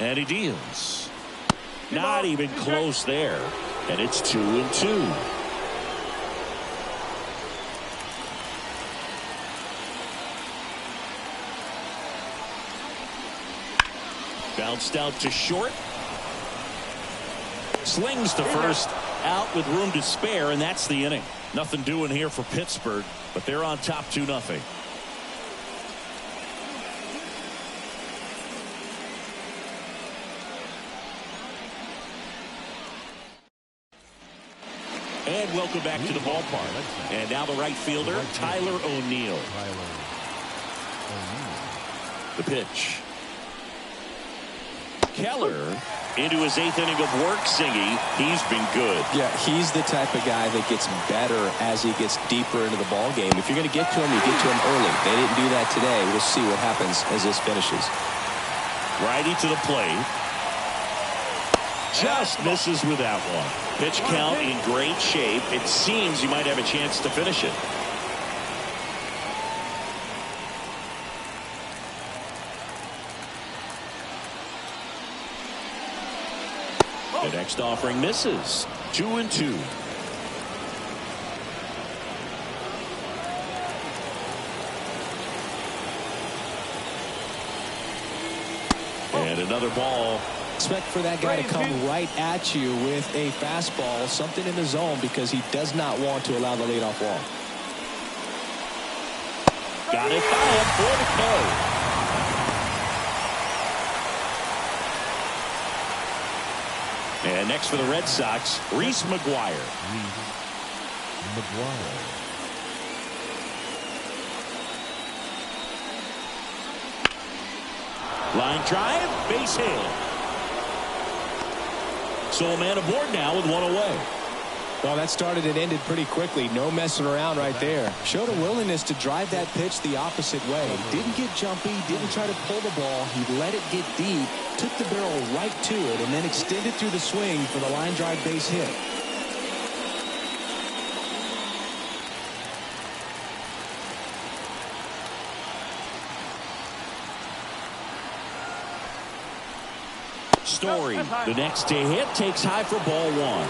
Speaker 1: And he deals. Not even close there. And it's 2-2. Bounced out to short. Slings to first. Out with room to spare, and that's the inning. Nothing doing here for Pittsburgh, but they're on top 2-0. And welcome back to the ballpark. And now the right fielder, Tyler O'Neill. The pitch. Keller into his 8th inning of work, Singy. He's been good.
Speaker 2: Yeah, he's the type of guy that gets better as he gets deeper into the ball game. If you're going to get to him, you get to him early. They didn't do that today. We'll see what happens as this finishes.
Speaker 1: Righty to the plate. Just misses with that one. Pitch count in great shape. It seems you might have a chance to finish it. The next offering misses. 2-2. And another ball.
Speaker 2: Expect for that guy to come right at you with a fastball, something in the zone, because he does not want to allow the leadoff walk.
Speaker 1: Got it by for the K. And next for the Red Sox, Reese McGuire. Line drive, base hit. So a man aboard now with 1 away.
Speaker 2: Well, that started and ended pretty quickly. No messing around right there. Showed a willingness to drive that pitch the opposite way. Didn't get jumpy, didn't try to pull the ball. He let it get deep, took the barrel right to it, and then extended through the swing for the line drive base hit.
Speaker 1: Story, the next to hit, takes high for ball 1.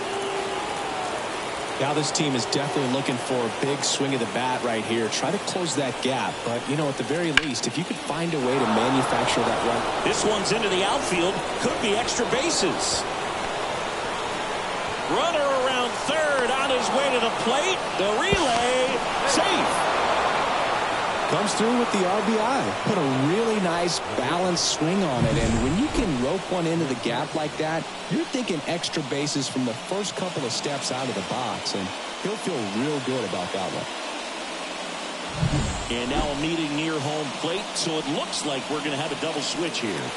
Speaker 2: Now this team is definitely looking for a big swing of the bat right here. Try to close that gap. But, you know, at the very least, if you could find a way to manufacture that run.
Speaker 1: This one's into the outfield. Could be extra bases. Runner around third on his way to the plate. The relay, safe.
Speaker 2: Comes through with the RBI. Put a really nice balanced swing on it. And when you can rope one into the gap like that, you're thinking extra bases from the first couple of steps out of the box. And he'll feel real good about that one.
Speaker 1: And now a meeting near home plate. So it looks like we're going to have a double switch here.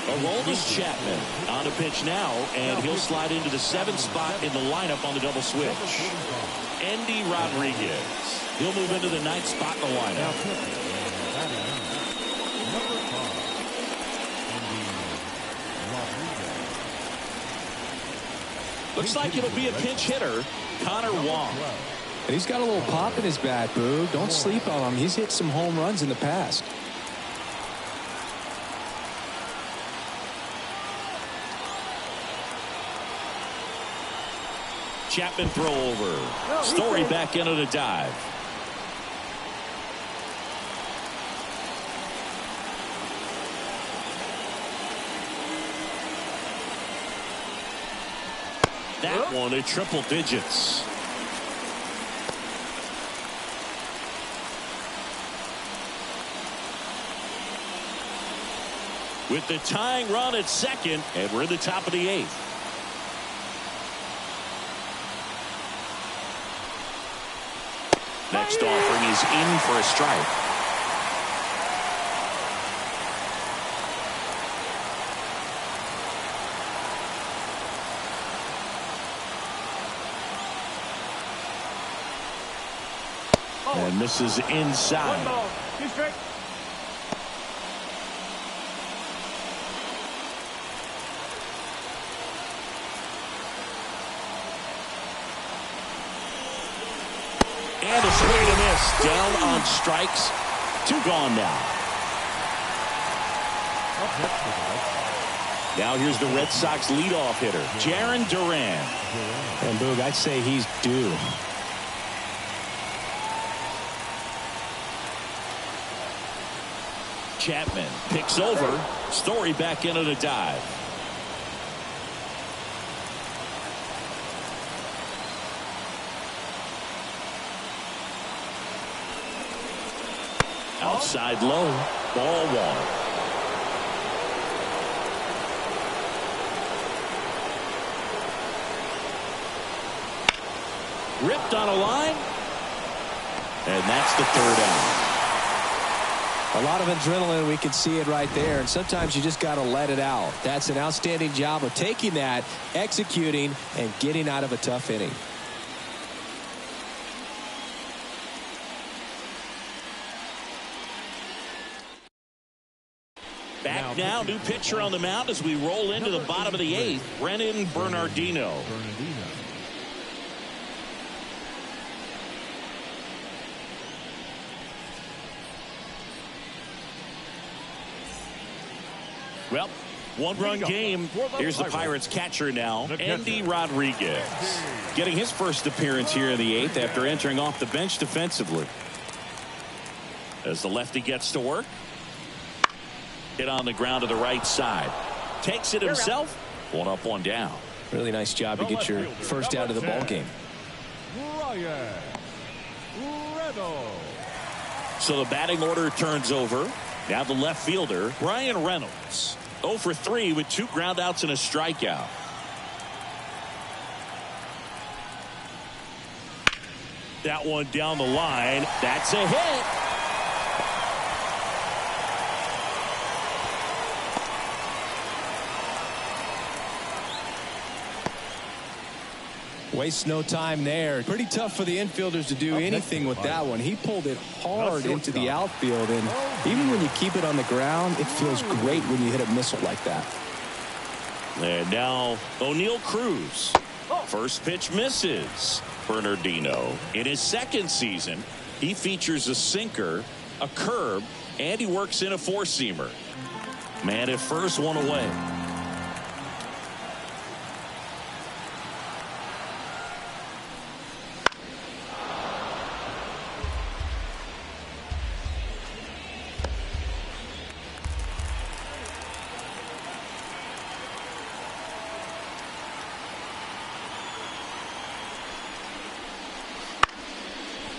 Speaker 1: Aroldis Chapman on the pitch now, and he'll slide into the 7th spot in the lineup on the double switch. Andy Rodriguez. He'll move into the 9th spot in the lineup. Looks like it'll be a pinch hitter, Connor Wong.
Speaker 2: And he's got a little pop in his bat, Boo. Don't sleep on him. He's hit some home runs in the past.
Speaker 1: Chapman throw over. Story back into the dive. that one to triple digits. With the tying run at second, and we're in the top of the 8th. Next offering is in for a strike. And misses inside. And a swing and a miss. Down on strikes. 2 gone now. Now here's the Red Sox leadoff hitter, Jarren Duran.
Speaker 2: And Boog, I'd say he's due.
Speaker 1: Chapman picks over. Story back into the dive. Outside low. Ball 1. Ripped on a line. And that's the 3rd out.
Speaker 2: A lot of adrenaline, we can see it right there, and sometimes you just got to let it out. That's an outstanding job of taking that, executing, and getting out of a tough inning.
Speaker 1: Back now, new pitcher on the mound as we roll into the bottom of the 8th, Brennan Bernardino. Well, 1-run game. Here's the Pirates catcher now, Andy Rodriguez. Getting his first appearance here in the 8th after entering off the bench defensively. As the lefty gets to work. Hit on the ground to the right side. Takes it himself. 1 up, 1 down.
Speaker 2: Really nice job to get your first out of the ball game.
Speaker 1: So the batting order turns over. Now the left fielder, Brian Reynolds. 0 for 3 with 2 groundouts and a strikeout. That one down the line. That's a hit.
Speaker 2: Wastes no time there. Pretty tough for the infielders to do anything with that one. He pulled it hard into the outfield, and even when you keep it on the ground, it feels great when you hit a missile like that.
Speaker 1: And now O'Neal Cruz. First pitch misses. Bernardino in his 2nd season, he features a sinker, a curve, and he works in a 4-seamer. Man at first, 1 away.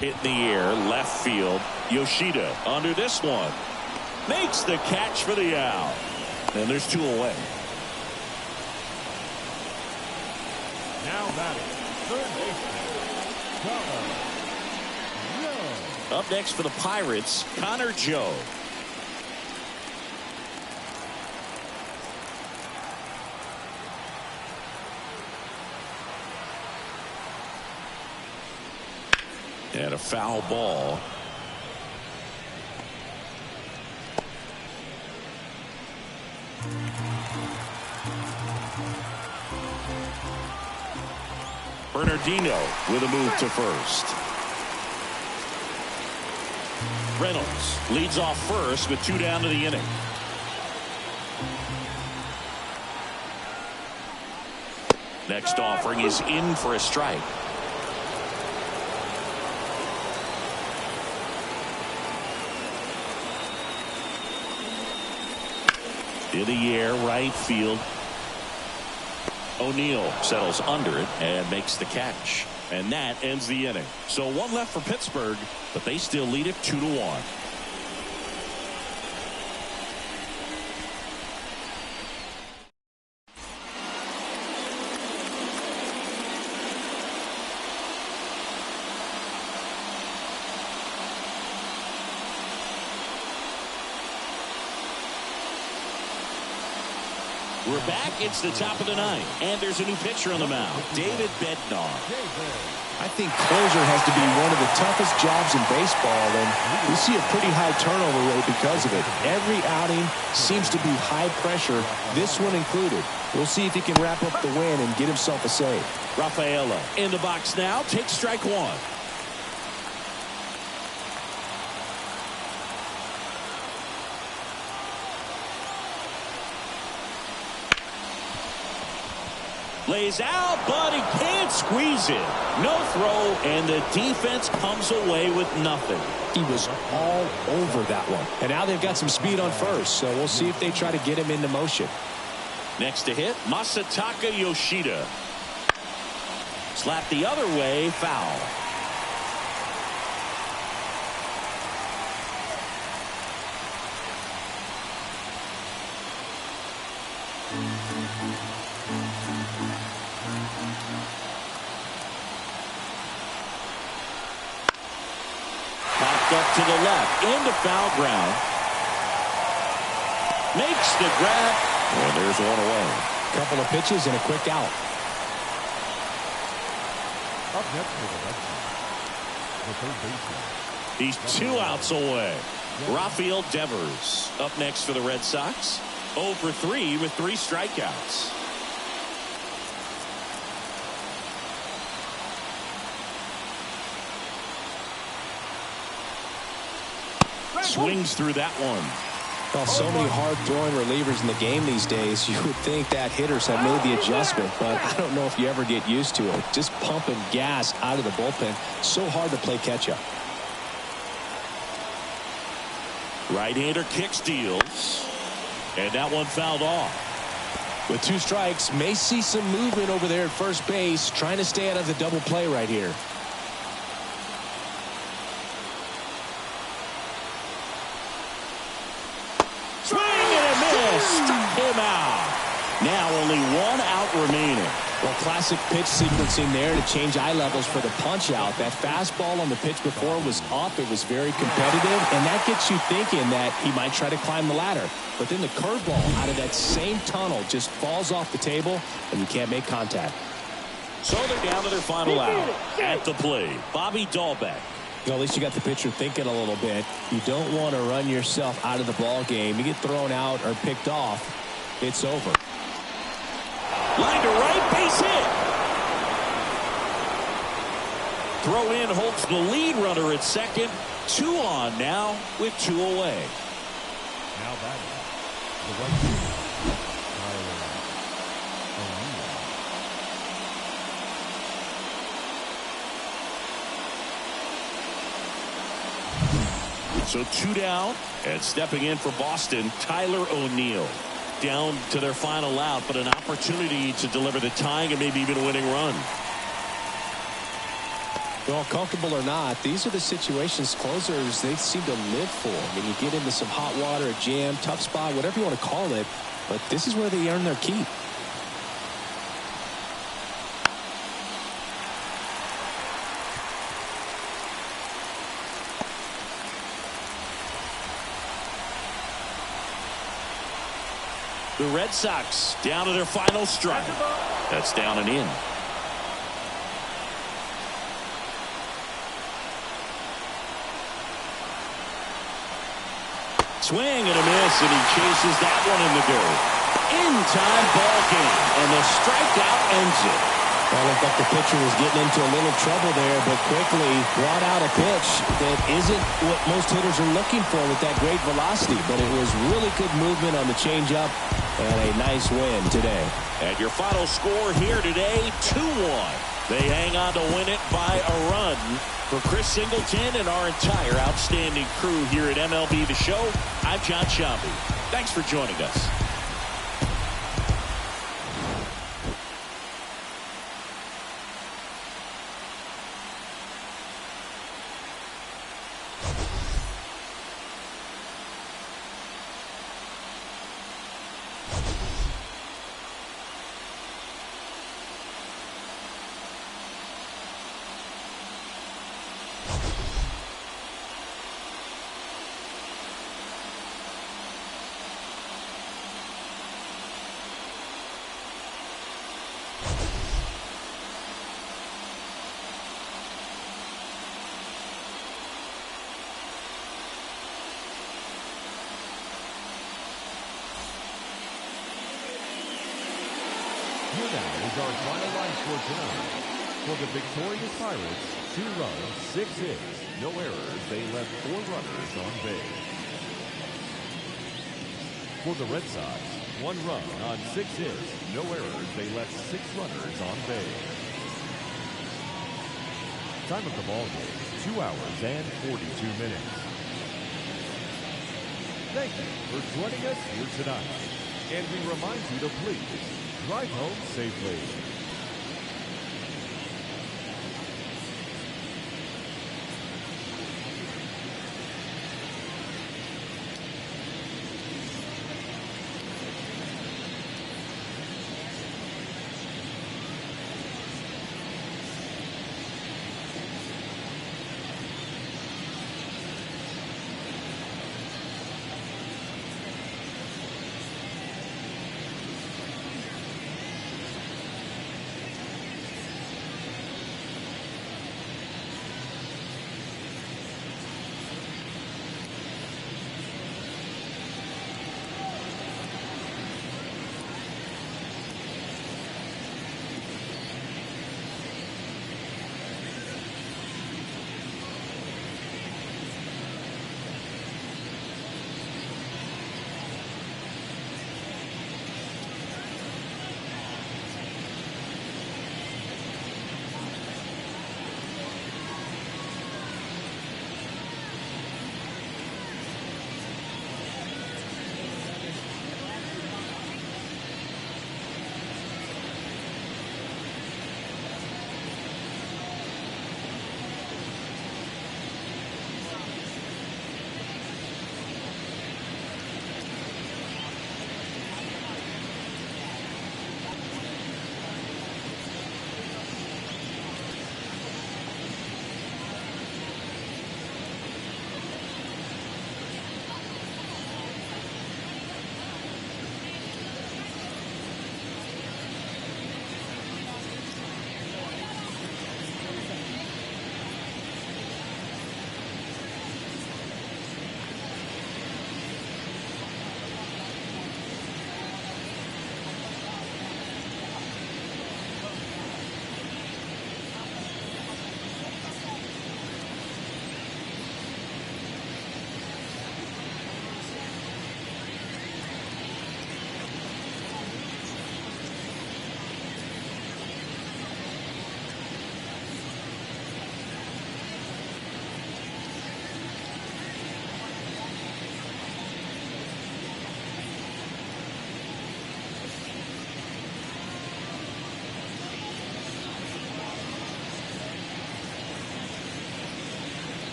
Speaker 1: Hit in the air, left field. Yoshida under this one. Makes the catch for the out. And there's 2 away.
Speaker 3: Now batting, third baseman.
Speaker 1: Up next for the Pirates, Connor Joe. And a foul ball. Bernardino with a move to first. Reynolds leads off first with 2 down to the inning. Next offering is in for a strike. In the air, right field. O'Neill settles under it and makes the catch. And that ends the inning. So one left for Pittsburgh, but they still lead it 2-1. We're back. It's the top of the ninth. And there's a new pitcher on the mound, David Bednar.
Speaker 2: I think closer has to be one of the toughest jobs in baseball, and we see a pretty high turnover rate because of it. Every outing seems to be high pressure, this one included. We'll see if he can wrap up the win and get himself a save.
Speaker 1: Rafaela in the box now. Takes strike one. Lays out, but he can't squeeze it. No throw, and the defense comes away with nothing.
Speaker 2: He was all over that one. And now they've got some speed on first, so we'll see if they try to get him into motion.
Speaker 1: Next to hit, Masataka Yoshida. Slap the other way, foul. Up to the left into foul ground. Makes the grab, and there's one away.
Speaker 2: Couple of pitches and a quick out.
Speaker 3: Up next for the Red Sox, the third baseman.
Speaker 1: He's 2 outs away. Rafael Devers up next for the Red Sox. 0 for 3 with 3 strikeouts. Swings through that one.
Speaker 2: Well, so many hard-throwing relievers in the game these days, you would think that hitters have made the adjustment, but I don't know if you ever get used to it. Just pumping gas out of the bullpen. So hard to play catch-up.
Speaker 1: Right-hander kick steals. And that one fouled off.
Speaker 2: With 2 strikes, may see some movement over there at first base, trying to stay out of the double play right here.
Speaker 1: Struck him out. Now only 1 out remaining.
Speaker 2: Well, classic pitch sequencing there to change eye levels for the punch out. That fastball on the pitch before was up. It was very competitive, and that gets you thinking that he might try to climb the ladder. But then the curveball out of that same tunnel just falls off the table, and you can't make contact.
Speaker 1: So they're down to their final out. At the plate, Bobby Dahlbeck.
Speaker 2: Well, at least you got the pitcher thinking a little bit. You don't want to run yourself out of the ball game. You get thrown out or picked off, it's over.
Speaker 1: Line to right, base hit. Throw in Holtz, the lead runner at second. 2 on now with 2 away.
Speaker 3: Now batting, the right fielder, Tyler O'Neill.
Speaker 1: So 2 down, and stepping in for Boston, Tyler O'Neill. Down to their final out, but an opportunity to deliver the tying and maybe even a winning run.
Speaker 2: Well, comfortable or not, these are the situations closers they seem to live for. I mean, you get into some hot water, a jam, tough spot, whatever you want to call it, but this is where they earn their keep.
Speaker 1: The Red Sox down to their final strike. That's down and in. Swing and a miss, and he chases that one in the dirt. In-time ball game, and the strikeout ends it.
Speaker 2: Well, looked like the pitcher was getting into a little trouble there, but quickly brought out a pitch that isn't what most hitters are looking for with that great velocity, but it was really good movement on the changeup and a nice win today.
Speaker 1: And your final score here today, 2-1. They hang on to win it by a run. For Chris Singleton and our entire outstanding crew here at MLB The Show, I'm John Shambi. Thanks for joining us.
Speaker 3: here now is our final line score tonight. For the victorious Pirates, 2 runs, 6 hits, no errors. They left 4 runners on base. For the Red Sox, 1 run on 6 hits, no errors. They left 6 runners on base. Time of the ball game, 2 hours and 42 minutes. Thank you for joining us here tonight. And we remind you to please drive home safely.